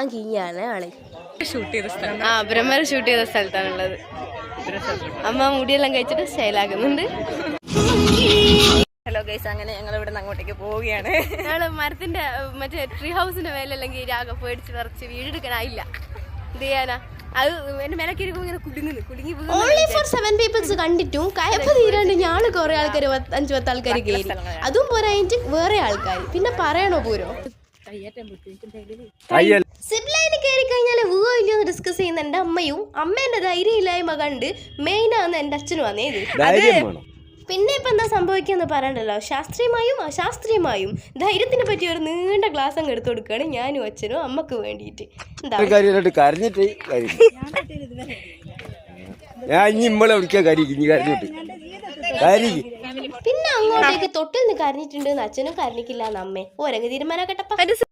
കാണാൻ കീഞ്ഞാണ് ആളെ ഷൂട്ട് ചെയ്ത സ്ഥലം. ബ്രഹ്മർ ഷൂട്ട് ചെയ്ത സ്ഥലത്താണുള്ളത്. അമ്മ മുടിയെല്ലാം കഴിച്ചിട്ട് സ്റ്റൈലാക്കുന്നുണ്ട്. ഹലോ ഗൈസ്, അങ്ങനെ ഞങ്ങൾ ഇവിടെ നിന്ന് അങ്ങോട്ടേക്ക് പോവുകയാണ്. ഞങ്ങള് മരത്തിന്റെ മറ്റേ ട്രീ ഹൗസിന്റെ മേലല്ലെങ്കിൽ രാഗം പേടിച്ച് വിറച്ച് വീടെടുക്കാനായില്ല. എന്ത് ചെയ്യാനാ, അത് എന്റെ മേലൊക്കെ ഇങ്ങനെ കുലുങ്ങി ഓൺലി ഫോർ 7 പീപ്പിൾസ് കണ്ടിട്ടും കയപ്പ് തീരാണ്ട് ഞാള് കുറെ ആൾക്കാർ 5-10 ആൾക്കാർ കയറി. അതും പോരായിട്ട് വേറെ ആൾക്കാർ പിന്നെ പറയണോ പൂരോ. സിബ്ലൈന് കയറി കഴിഞ്ഞാൽ വീവോ ഇല്ലയോന്ന് ഡിസ്കസ് ചെയ്യുന്ന എന്റെ അമ്മയും അമ്മേന്റെ ധൈര്യം ഇല്ലായ്മ കണ്ട് മെയിനാന്ന് എന്റെ അച്ഛനും വന്നേത്. പിന്നെ ഇപ്പൊ എന്താ സംഭവിക്കാന്ന് പറയണ്ടല്ലോ. ശാസ്ത്രീയമായും അശാസ്ത്രീയമായും ധൈര്യത്തിനെ പറ്റി ഒരു നീണ്ട ക്ലാസ് അങ്ങ് എടുത്തു കൊടുക്കുകയാണ് ഞാനും അച്ഛനും അമ്മക്ക് വേണ്ടിയിട്ട്. പിന്നെ അങ്ങോട്ടേക്ക് തൊട്ടിൽ നിന്ന് കരഞ്ഞിട്ടുണ്ട് അച്ഛനും കരഞ്ഞിക്കില്ല അമ്മേ ഓരങ്ങ് തീരുമാനമാക്കട്ടപ്പ.